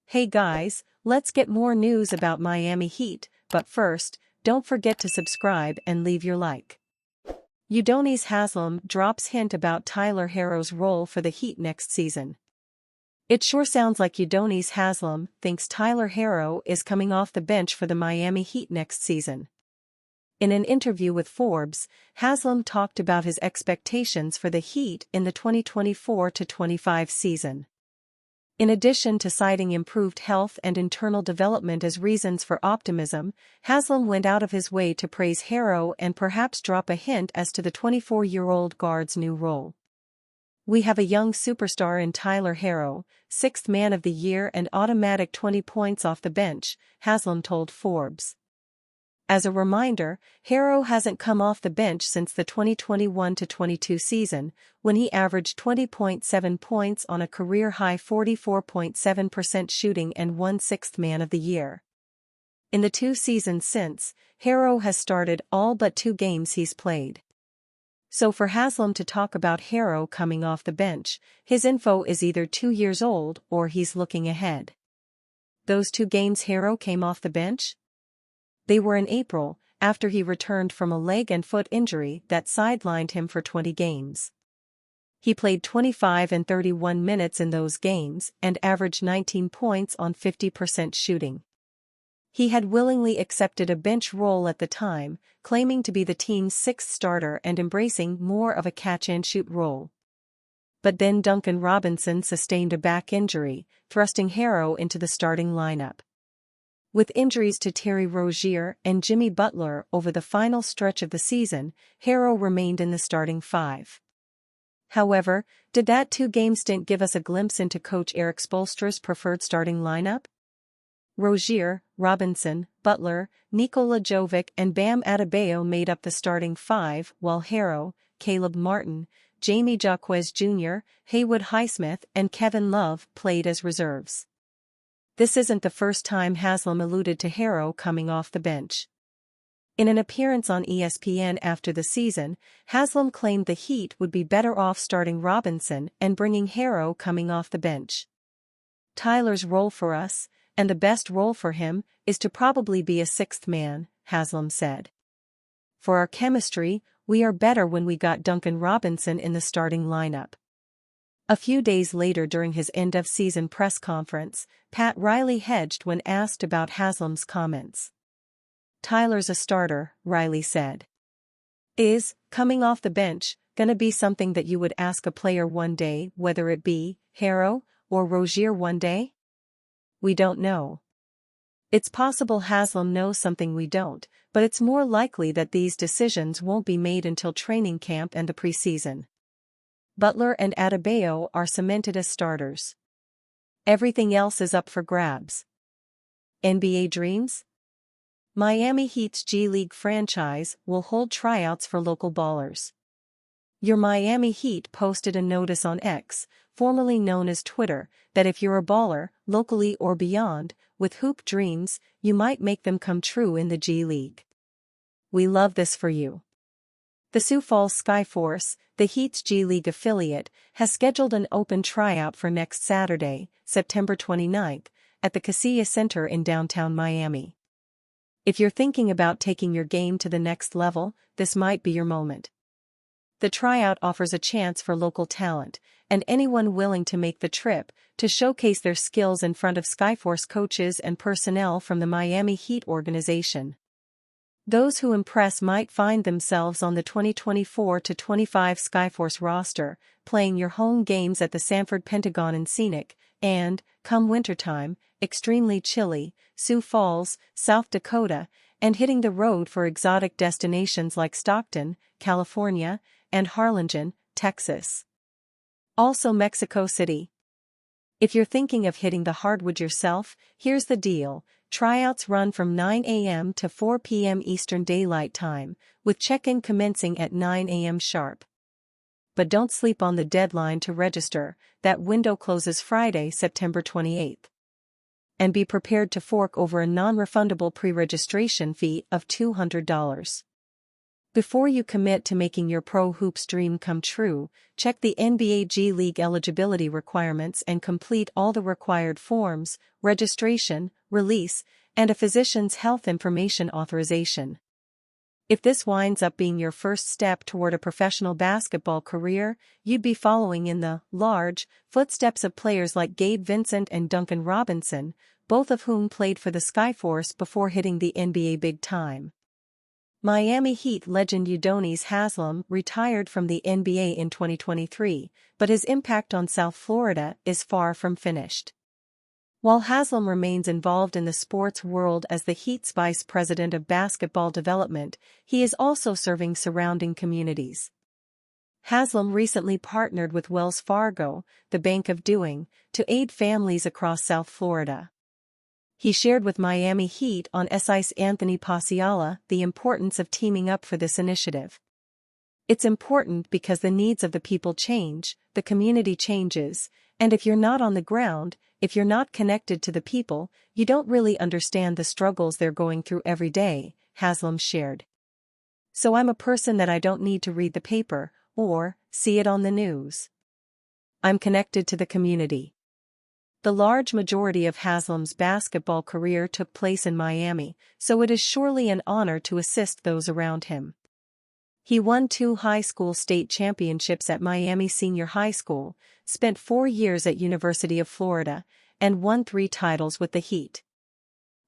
Hey guys, let's get more news about Miami Heat, but first, don't forget to subscribe and leave your like. Udonis Haslem drops hint about Tyler Herro's role for the Heat next season. It sure sounds like Udonis Haslem thinks Tyler Herro is coming off the bench for the Miami Heat next season. In an interview with Forbes, Haslem talked about his expectations for the Heat in the 2024-25 season. In addition to citing improved health and internal development as reasons for optimism, Haslem went out of his way to praise Herro and perhaps drop a hint as to the 24-year-old guard's new role. "We have a young superstar in Tyler Herro, sixth man of the year and automatic 20 points off the bench," Haslem told Forbes. As a reminder, Herro hasn't come off the bench since the 2021-22 season, when he averaged 20.7 points on a career-high 44.7% shooting and won Sixth Man of the Year. In the 2 seasons since, Herro has started all but 2 games he's played. So for Haslem to talk about Herro coming off the bench, his info is either 2 years old or he's looking ahead. Those 2 games Herro came off the bench? They were in April, after he returned from a leg and foot injury that sidelined him for 20 games. He played 25 and 31 minutes in those games and averaged 19 points on 50% shooting. He had willingly accepted a bench role at the time, claiming to be the team's 6th starter and embracing more of a catch-and-shoot role. But then Duncan Robinson sustained a back injury, thrusting Herro into the starting lineup. With injuries to Terry Rozier and Jimmy Butler over the final stretch of the season, Herro remained in the starting 5. However, did that 2-game stint give us a glimpse into Coach Eric Spoelstra's preferred starting lineup? Rozier, Robinson, Butler, Nikola Jovic and Bam Adebayo made up the starting 5, while Herro, Caleb Martin, Jamie Jaquez Jr., Haywood Highsmith and Kevin Love played as reserves. This isn't the first time Haslem alluded to Herro coming off the bench. In an appearance on ESPN after the season, Haslem claimed the Heat would be better off starting Robinson and bringing Herro coming off the bench. "Tyler's role for us, and the best role for him, is to probably be a 6th man," Haslem said. "For our chemistry, we are better when we got Duncan Robinson in the starting lineup." A few days later during his end-of-season press conference, Pat Riley hedged when asked about Haslem's comments. "Tyler's a starter," Riley said. "Is coming off the bench gonna be something that you would ask a player one day, whether it be Herro or Rozier one day? We don't know. It's possible Haslem knows something we don't, but it's more likely that these decisions won't be made until training camp and the preseason. Butler and Adebayo are cemented as starters. Everything else is up for grabs." NBA dreams? Miami Heat's G League franchise will hold tryouts for local ballers. Your Miami Heat posted a notice on X, formerly known as Twitter, that if you're a baller, locally or beyond, with hoop dreams, you might make them come true in the G League. "We love this for you." The Sioux Falls Skyforce, the Heat's G League affiliate, has scheduled an open tryout for next Saturday, September 29, at the Casilla Center in downtown Miami. If you're thinking about taking your game to the next level, this might be your moment. The tryout offers a chance for local talent, and anyone willing to make the trip, to showcase their skills in front of Skyforce coaches and personnel from the Miami Heat organization. Those who impress might find themselves on the 2024-25 Skyforce roster, playing your home games at the Sanford Pentagon in scenic, and, come wintertime, extremely chilly, Sioux Falls, South Dakota, and hitting the road for exotic destinations like Stockton, California, and Harlingen, Texas. Also Mexico City. If you're thinking of hitting the hardwood yourself, here's the deal. Tryouts run from 9 a.m. to 4 p.m. Eastern Daylight Time, with check-in commencing at 9 a.m. sharp. But don't sleep on the deadline to register, that window closes Friday, September 28. And be prepared to fork over a non-refundable pre-registration fee of $200. Before you commit to making your pro hoops dream come true, check the NBA G League eligibility requirements and complete all the required forms, registration, release, and a physician's health information authorization. If this winds up being your first step toward a professional basketball career, you'd be following in the large footsteps of players like Gabe Vincent and Duncan Robinson, both of whom played for the Skyforce before hitting the NBA big time. Miami Heat legend Udonis Haslem retired from the NBA in 2023, but his impact on South Florida is far from finished. While Haslem remains involved in the sports world as the Heat's vice president of basketball development, he is also serving surrounding communities. Haslem recently partnered with Wells Fargo, the Bank of Doing, to aid families across South Florida. He shared with Miami Heat on SI's Anthony Pasiala the importance of teaming up for this initiative. It's important because the needs of the people change, the community changes, and if you're not on the ground, if you're not connected to the people, you don't really understand the struggles they're going through every day, Haslem shared. So I'm a person that I don't need to read the paper, or see it on the news. I'm connected to the community. The large majority of Haslem's basketball career took place in Miami, so it is surely an honor to assist those around him. He won 2 high school state championships at Miami Senior High School, spent 4 years at University of Florida, and won 3 titles with the Heat.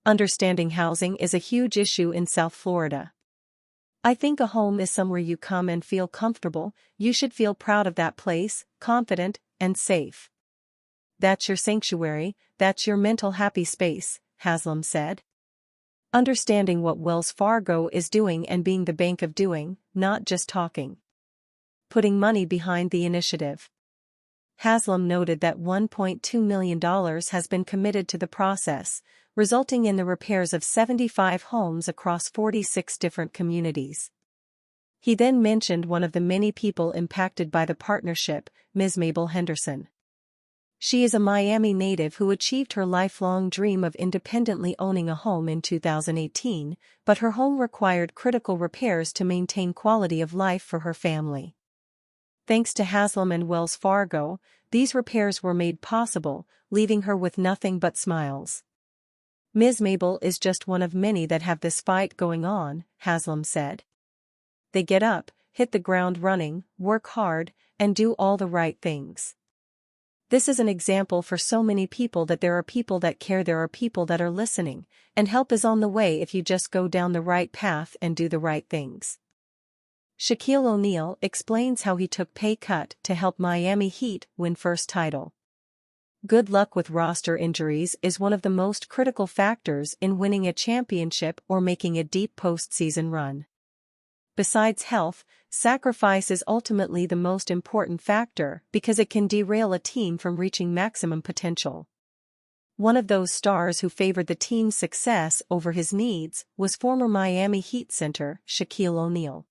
Understanding housing is a huge issue in South Florida. I think a home is somewhere you come and feel comfortable. You should feel proud of that place, confident, and safe. That's your sanctuary, that's your mental happy space, Haslem said. Understanding what Wells Fargo is doing and being the bank of doing, not just talking. Putting money behind the initiative. Haslem noted that $1.2 million has been committed to the process, resulting in the repairs of 75 homes across 46 different communities. He then mentioned one of the many people impacted by the partnership, Ms. Mabel Henderson. She is a Miami native who achieved her lifelong dream of independently owning a home in 2018, but her home required critical repairs to maintain quality of life for her family. Thanks to Haslem and Wells Fargo, these repairs were made possible, leaving her with nothing but smiles. Ms. Mabel is just one of many that have this fight going on, Haslem said. They get up, hit the ground running, work hard, and do all the right things. This is an example for so many people that there are people that care, there are people that are listening, and help is on the way if you just go down the right path and do the right things. Shaquille O'Neal explains how he took pay cut to help Miami Heat win first title. Good luck with roster injuries is one of the most critical factors in winning a championship or making a deep postseason run. Besides health, sacrifice is ultimately the most important factor because it can derail a team from reaching maximum potential. One of those stars who favored the team's success over his needs was former Miami Heat center Shaquille O'Neal.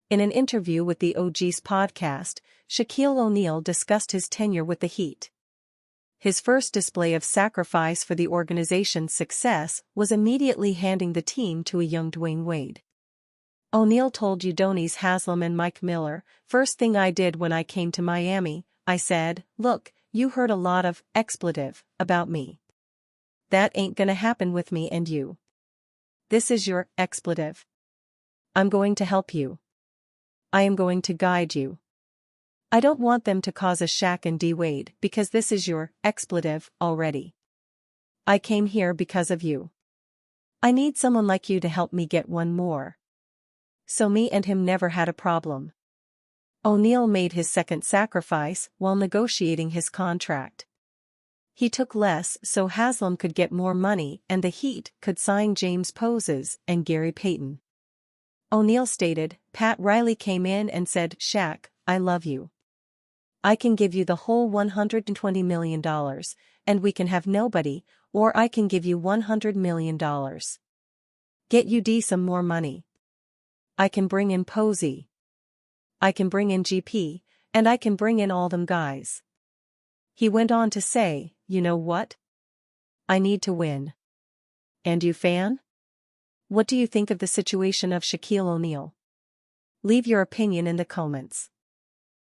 In an interview with the OG's podcast, Shaquille O'Neal discussed his tenure with the Heat. His first display of sacrifice for the organization's success was immediately handing the team to a young Dwayne Wade. O'Neal told Udonis Haslem and Mike Miller, "First thing I did when I came to Miami, I said, look, you heard a lot of expletive about me. That ain't gonna happen with me and you. This is your expletive. I'm going to help you. I am going to guide you. I don't want them to cause a Shaq and D Wade because this is your expletive already. I came here because of you. I need someone like you to help me get one more." So me and him never had a problem. O'Neal made his second sacrifice while negotiating his contract. He took less so Haslem could get more money and the Heat could sign James Poses and Gary Payton. O'Neal stated, "Pat Riley came in and said, Shaq, I love you. I can give you the whole $120 million, and we can have nobody, or I can give you $100 million. Get UD some more money. I can bring in Posey. I can bring in GP, and I can bring in all them guys." He went on to say, "You know what? I need to win. And you fan? What do you think of the situation of Shaquille O'Neal?" Leave your opinion in the comments.